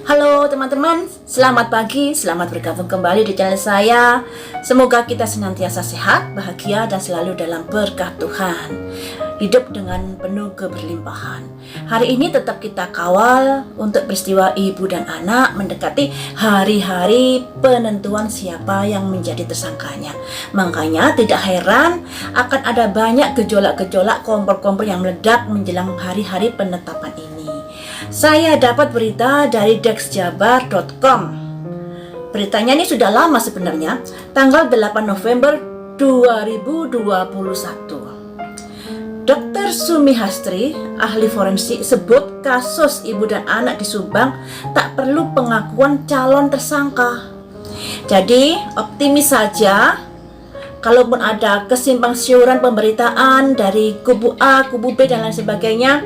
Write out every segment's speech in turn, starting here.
Halo teman-teman, selamat pagi, selamat bergabung kembali di channel saya. Semoga kita senantiasa sehat, bahagia, dan selalu dalam berkah Tuhan. Hidup dengan penuh keberlimpahan. Hari ini tetap kita kawal untuk peristiwa ibu dan anak mendekati hari-hari penentuan siapa yang menjadi tersangkanya. Makanya tidak heran akan ada banyak gejolak-gejolak kompor-kompor yang meledak menjelang hari-hari penetapan ini. Saya dapat berita dari dexjabar.com. Beritanya ini sudah lama sebenarnya, tanggal 8 November 2021. Dr. Sumihastri, ahli forensik, sebut kasus ibu dan anak di Subang tak perlu pengakuan calon tersangka. Jadi optimis saja. Kalaupun ada kesimpang siuran pemberitaan dari kubu A, kubu B, dan lain sebagainya,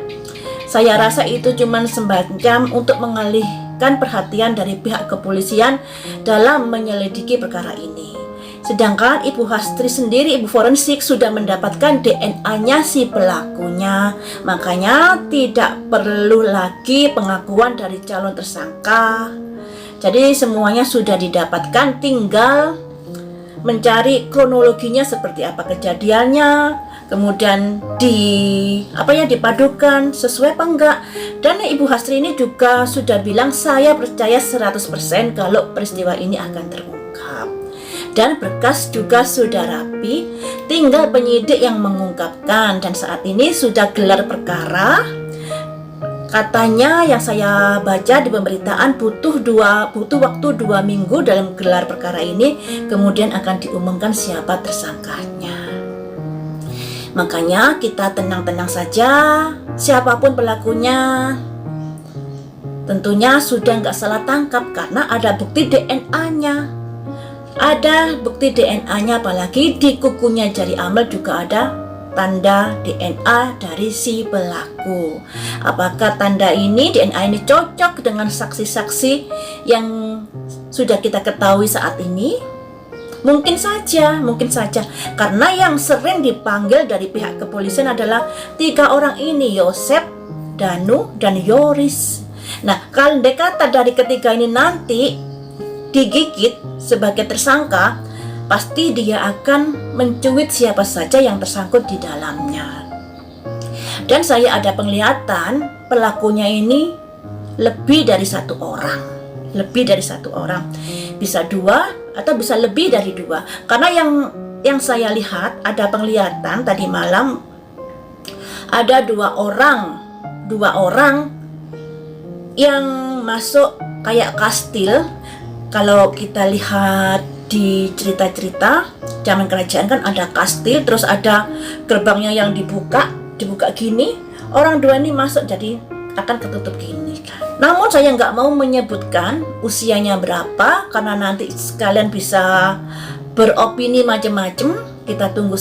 saya rasa itu cuma semacam untuk mengalihkan perhatian dari pihak kepolisian dalam menyelidiki perkara ini. Sedangkan Ibu Hastri sendiri, ibu forensik, sudah mendapatkan DNA-nya si pelakunya. Makanya tidak perlu lagi pengakuan dari calon tersangka. Jadi semuanya sudah didapatkan, tinggal mencari kronologinya seperti apa kejadiannya, kemudian dipadukan sesuai apa enggak. Dan Ibu Hastri ini juga sudah bilang, saya percaya 100% kalau peristiwa ini akan terungkap. Dan berkas juga sudah rapi, tinggal penyidik yang mengungkapkan. Dan saat ini sudah gelar perkara. Katanya yang saya baca di pemberitaan butuh waktu 2 minggu dalam gelar perkara ini, kemudian akan diumumkan siapa tersangkanya. Makanya kita tenang-tenang saja, siapapun pelakunya tentunya sudah nggak salah tangkap karena ada bukti DNA-nya. Ada bukti DNA-nya, apalagi di kukunya jari amal juga ada tanda DNA dari si pelaku. Apakah tanda ini, DNA ini cocok dengan saksi-saksi yang sudah kita ketahui saat ini? Mungkin saja, karena yang sering dipanggil dari pihak kepolisian adalah 3 orang ini, Yosep, Danu, dan Yoris. Nah, kalau kata dari ketiga ini nanti digigit sebagai tersangka, pasti dia akan mencuit siapa saja yang tersangkut di dalamnya. Dan saya ada penglihatan pelakunya ini lebih dari satu orang. Bisa 2 atau bisa lebih dari 2. Karena yang saya lihat, ada penglihatan tadi malam ada 2 orang yang masuk kayak kastil. Kalau kita lihat di cerita-cerita zaman kerajaan kan ada kastil, terus ada gerbangnya yang dibuka gini, orang 2 ini masuk, jadi akan ketutup gini kan. Namun saya nggak mau menyebutkan usianya berapa karena nanti sekalian bisa beropini macam-macam. Kita tunggu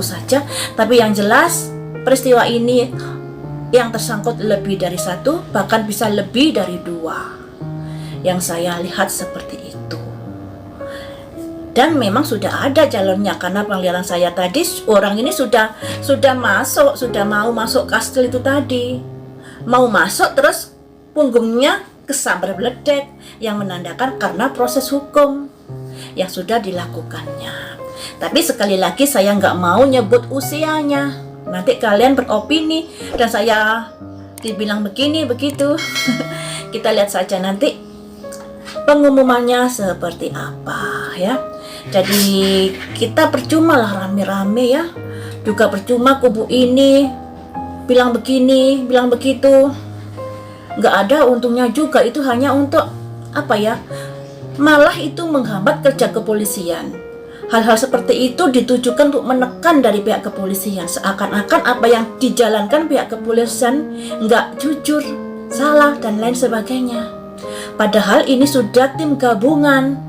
saja. Tapi yang jelas peristiwa ini yang tersangkut lebih dari 1, bahkan bisa lebih dari 2. Yang saya lihat seperti itu. Dan memang sudah ada calonnya karena penglihatan saya tadi, orang ini sudah mau masuk kastil itu tadi. Mau masuk terus punggungnya kesambar beledek, yang menandakan karena proses hukum yang sudah dilakukannya. Tapi sekali lagi saya nggak mau nyebut usianya. Nanti kalian beropini dan saya dibilang begini begitu. Kita lihat saja nanti pengumumannya seperti apa ya. Jadi kita percuma lah rame-rame ya. Juga percuma kubu ini bilang begini, bilang begitu. Nggak ada untungnya juga, itu hanya untuk apa ya? Malah itu menghambat kerja kepolisian. Hal-hal seperti itu ditujukan untuk menekan dari pihak kepolisian. Seakan-akan apa yang dijalankan pihak kepolisian nggak jujur, salah, dan lain sebagainya. Padahal ini sudah tim gabungan,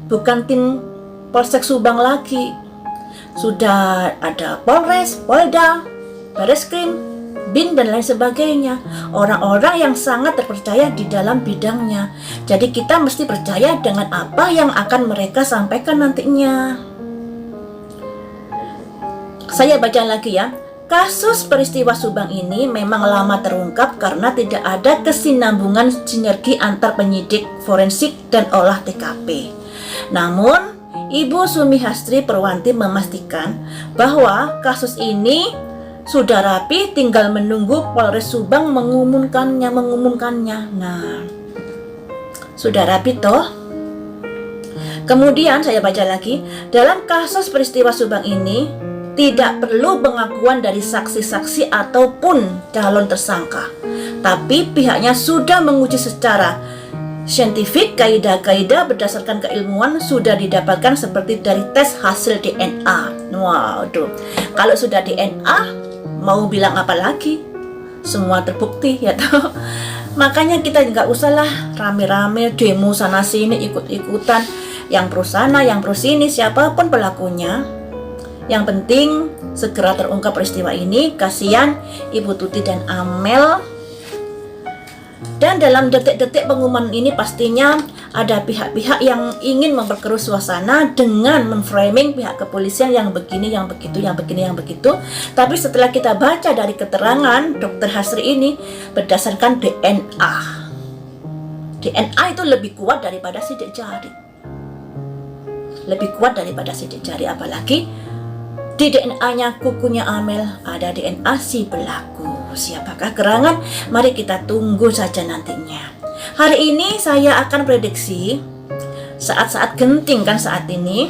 bukan tim Polsek Subang lagi. Sudah ada Polres, Polda, Bareskrim, BIN, dan lain sebagainya. Orang-orang yang sangat terpercaya di dalam bidangnya. Jadi kita mesti percaya dengan apa yang akan mereka sampaikan nantinya. Saya baca lagi ya. Kasus peristiwa Subang ini memang lama terungkap karena tidak ada kesinambungan sinergi antar penyidik forensik dan olah TKP. Namun, Ibu Sumihastri Perwanti memastikan bahwa kasus ini sudah rapi, tinggal menunggu Polres Subang mengumumkannya. Nah, sudah rapi toh? Kemudian saya baca lagi, dalam kasus peristiwa Subang ini tidak perlu pengakuan dari saksi-saksi ataupun calon tersangka, tapi pihaknya sudah menguji secara saintifik, kaidah-kaidah berdasarkan keilmuan sudah didapatkan seperti dari tes hasil DNA. Waduh, kalau sudah DNA, mau bilang apa lagi? Semua terbukti ya toh. Makanya kita nggak usahlah rame-rame demo sana sini, ikut-ikutan, yang pro sana, yang pro sini, siapapun pelakunya. Yang penting segera terungkap peristiwa ini. Kasihan Ibu Tuti dan Amel. Dan dalam detik-detik pengumuman ini pastinya ada pihak-pihak yang ingin memperkeruh suasana dengan memframing pihak kepolisian yang begini, yang begitu, yang begini, yang begitu. Tapi setelah kita baca dari keterangan Dr. Hasri ini berdasarkan DNA. DNA itu lebih kuat daripada sidik jari. Lebih kuat daripada sidik jari, apalagi di DNA-nya kukunya Amel ada DNA si pelaku. Siapakah gerangan? Mari kita tunggu saja nantinya. Hari ini saya akan prediksi saat-saat genting kan saat ini.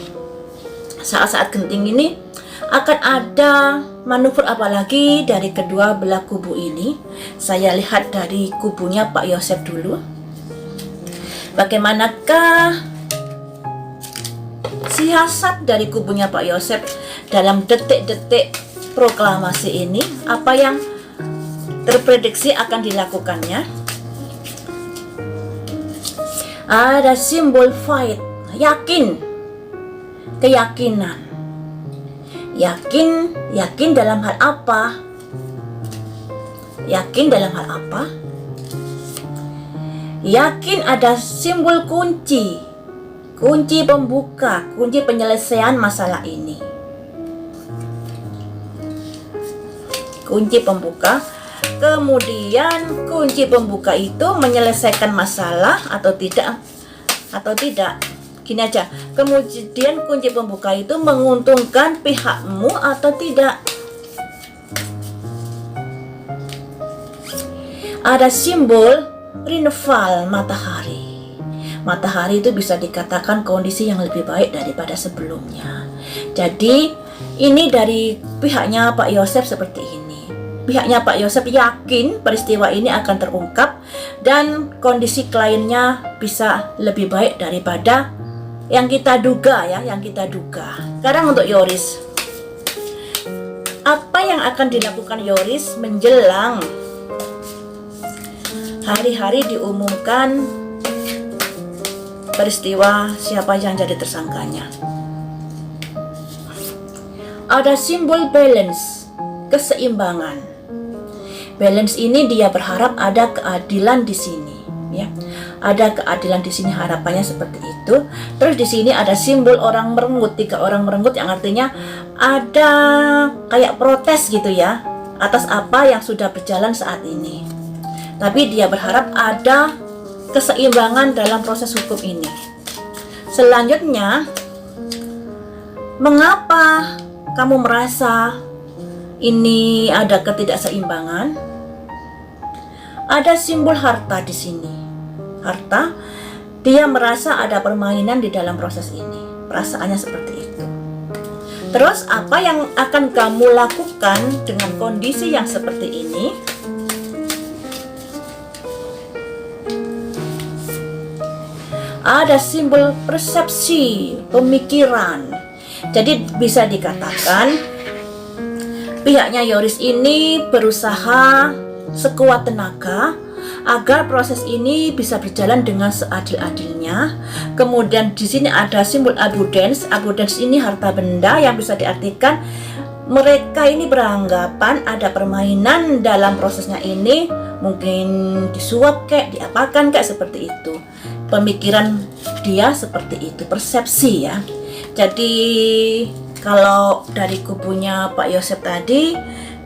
Saat-saat genting ini akan ada manuver apalagi dari kedua belah kubu ini. Saya lihat dari kubunya Pak Yosep dulu. Bagaimanakah siasat dari kubunya Pak Yosep dalam detik-detik proklamasi ini? Apa yang terprediksi akan dilakukannya? Ada simbol fight, yakin, keyakinan. Yakin dalam hal apa? Yakin dalam hal apa? Yakin ada simbol kunci pembuka, kunci penyelesaian masalah ini. Kunci pembuka, kemudian kunci pembuka itu menyelesaikan masalah atau tidak. Gini aja, kemudian kunci pembuka itu menguntungkan pihakmu atau tidak. Ada simbol rival matahari. Matahari itu bisa dikatakan kondisi yang lebih baik daripada sebelumnya. Jadi ini dari pihaknya Pak Yosep seperti ini. Pihaknya Pak Yosep yakin peristiwa ini akan terungkap dan kondisi kliennya bisa lebih baik daripada yang kita duga ya, yang kita duga. Sekarang untuk Yoris. Apa yang akan dilakukan Yoris menjelang hari-hari diumumkan peristiwa siapa yang jadi tersangkanya? Ada simbol balance, keseimbangan. Balance ini dia berharap ada keadilan di sini, ya. Ada keadilan di sini, harapannya seperti itu. Terus di sini ada simbol orang merenggut, 3 orang merenggut yang artinya ada kayak protes gitu ya atas apa yang sudah berjalan saat ini. Tapi dia berharap ada keseimbangan dalam proses hukum ini. Selanjutnya, mengapa kamu merasa ini ada ketidakseimbangan? Ada simbol harta di sini. Harta, dia merasa ada permainan di dalam proses ini. Perasaannya seperti itu. Terus apa yang akan kamu lakukan dengan kondisi yang seperti ini? Ada simbol persepsi, pemikiran. Jadi bisa dikatakan pihaknya Yoris ini berusaha sekuat tenaga agar proses ini bisa berjalan dengan seadil-adilnya. Kemudian di sini ada simbol abundance. Abundance ini harta benda yang bisa diartikan mereka ini beranggapan ada permainan dalam prosesnya ini, mungkin disuap kayak diapakan kayak seperti itu. Pemikiran dia seperti itu, persepsi ya. Jadi kalau dari kubunya Pak Yosep tadi,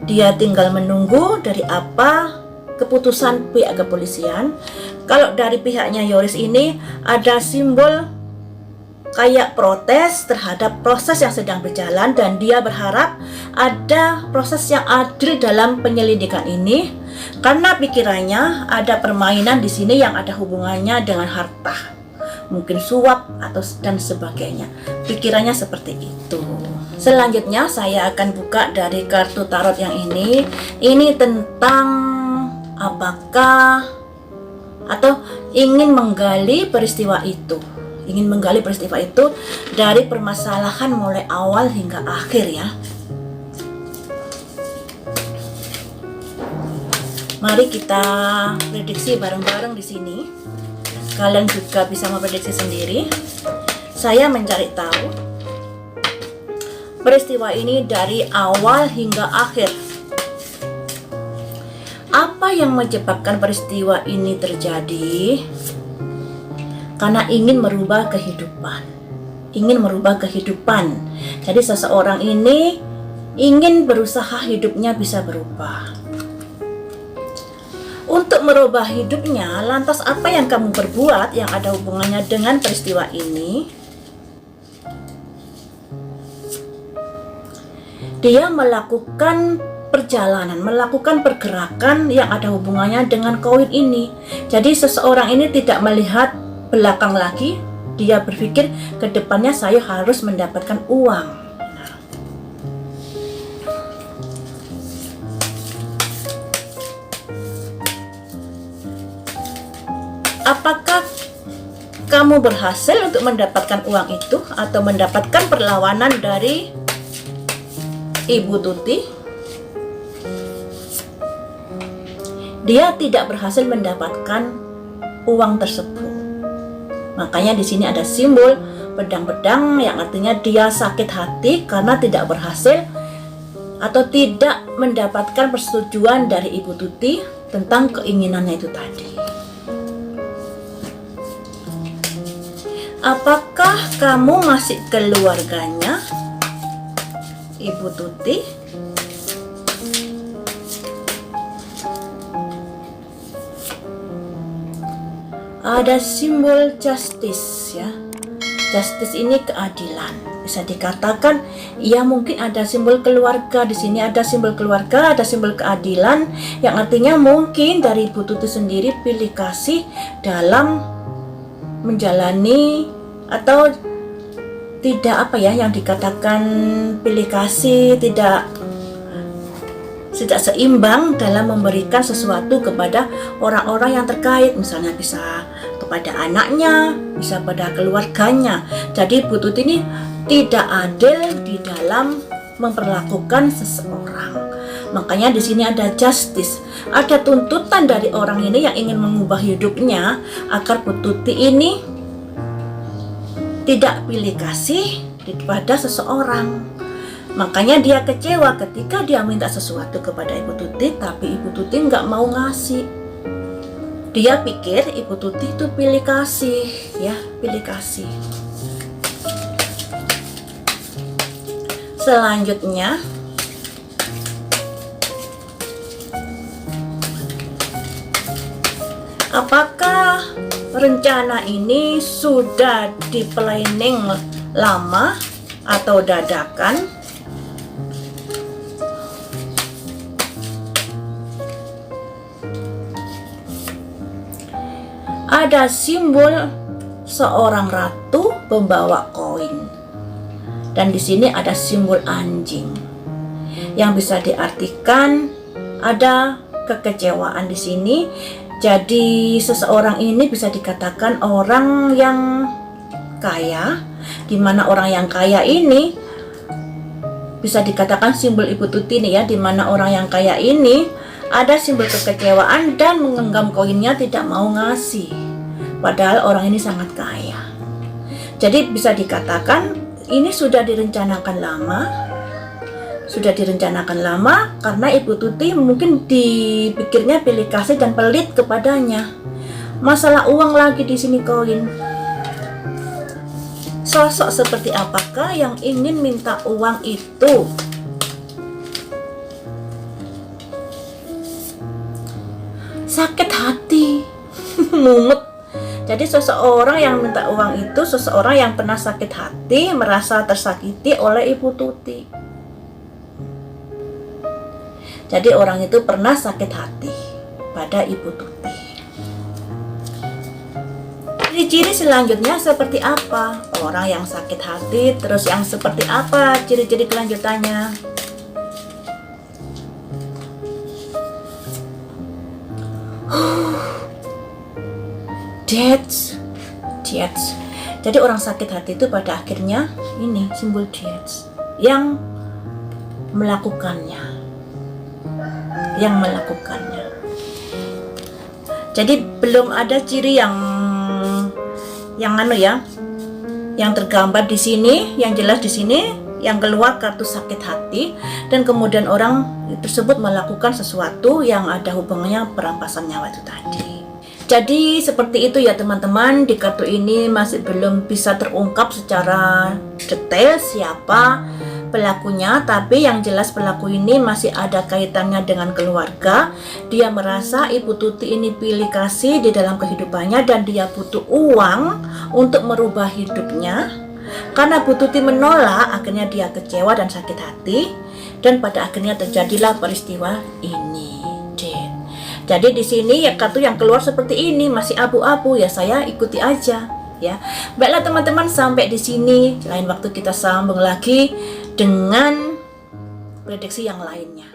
Dia tinggal menunggu dari apa keputusan pihak kepolisian. Kalau dari pihaknya Yoris ini ada simbol kayak protes terhadap proses yang sedang berjalan, dan dia berharap ada proses yang adil dalam penyelidikan ini, karena pikirannya ada permainan di sini yang ada hubungannya dengan harta, mungkin suap atau dan sebagainya. Pikirannya seperti itu. Selanjutnya saya akan buka dari kartu tarot yang ini. Ini tentang apakah atau ingin menggali peristiwa itu. Ingin menggali peristiwa itu dari permasalahan mulai awal hingga akhir ya. Mari kita prediksi bareng-bareng di sini. Kalian juga bisa memprediksi sendiri. Saya mencari tahu peristiwa ini dari awal hingga akhir. Apa yang menyebabkan peristiwa ini terjadi? Karena ingin merubah kehidupan. Ingin merubah kehidupan. Jadi seseorang ini ingin berusaha hidupnya bisa berubah. Untuk merubah hidupnya, lantas apa yang kamu perbuat yang ada hubungannya dengan peristiwa ini? Dia melakukan perjalanan, melakukan pergerakan yang ada hubungannya dengan koin ini. Jadi seseorang ini tidak melihat belakang lagi, dia berpikir ke depannya saya harus mendapatkan uang. Apakah kamu berhasil untuk mendapatkan uang itu atau mendapatkan perlawanan dari Ibu Tuti? Dia tidak berhasil mendapatkan uang tersebut. Makanya di sini ada simbol pedang-pedang yang artinya dia sakit hati karena tidak berhasil atau tidak mendapatkan persetujuan dari Ibu Tuti tentang keinginannya itu tadi. Apakah kamu masih keluarganya Ibu Tuti? Ada simbol justice ya. Justice ini keadilan. Bisa dikatakan ya, mungkin ada simbol keluarga di sini, ada simbol keluarga, ada simbol keadilan yang artinya mungkin dari Ibu Tuti sendiri pilih kasih dalam menjalani atau tidak apa ya yang dikatakan pilih kasih, tidak seimbang dalam memberikan sesuatu kepada orang-orang yang terkait, misalnya bisa kepada anaknya, bisa pada keluarganya. Jadi Bu Tuti ini tidak adil di dalam memperlakukan seseorang. Makanya di sini ada justice, ada tuntutan dari orang ini yang ingin mengubah hidupnya agar Bu Tuti ini tidak pilih kasih kepada seseorang. Makanya dia kecewa ketika dia minta sesuatu kepada Ibu Tuti, tapi Ibu Tuti nggak mau ngasih. Dia pikir Ibu Tuti itu pilih kasih, ya, pilih kasih. Selanjutnya, apakah rencana ini sudah di planning lama atau dadakan? Ada simbol seorang ratu membawa koin, dan di sini ada simbol anjing yang bisa diartikan ada kekecewaan di sini. Jadi seseorang ini bisa dikatakan orang yang kaya, di mana orang yang kaya ini bisa dikatakan simbol Ibu Tuti nih ya, di mana orang yang kaya ini ada simbol kekecewaan dan menggenggam koinnya, tidak mau ngasih, padahal orang ini sangat kaya. Jadi bisa dikatakan ini sudah direncanakan lama. Sudah direncanakan lama karena Ibu Tuti mungkin dipikirnya pilih kasih dan pelit kepadanya. Masalah uang lagi di sini koin. Sosok seperti apakah yang ingin minta uang itu? sakit hati. Mumet. Jadi seseorang yang minta uang itu seseorang yang pernah sakit hati, merasa tersakiti oleh Ibu Tuti. Jadi orang itu pernah sakit hati pada Ibu Tuti. Ciri-ciri selanjutnya seperti apa? Orang yang sakit hati, terus yang seperti apa ciri-ciri kelanjutannya? Death. Jadi orang sakit hati itu pada akhirnya ini simbol death yang melakukannya. Jadi belum ada ciri yang yang tergambar di sini, yang jelas di sini, yang keluar kartu sakit hati, dan kemudian orang tersebut melakukan sesuatu yang ada hubungannya perampasan nyawa itu tadi. Jadi seperti itu ya teman-teman, di kartu ini masih belum bisa terungkap secara detail siapa pelakunya, tapi yang jelas pelaku ini masih ada kaitannya dengan keluarga. Dia merasa Ibu Tuti ini pilih kasih di dalam kehidupannya dan dia butuh uang untuk merubah hidupnya. Karena Bu Tuti menolak, akhirnya dia kecewa dan sakit hati, dan pada akhirnya terjadilah peristiwa ini. Jadi di sini ya kartu yang keluar seperti ini masih abu-abu ya, saya ikuti aja ya. Baiklah teman-teman, sampai di sini. Lain waktu kita sambung lagi dengan prediksi yang lainnya.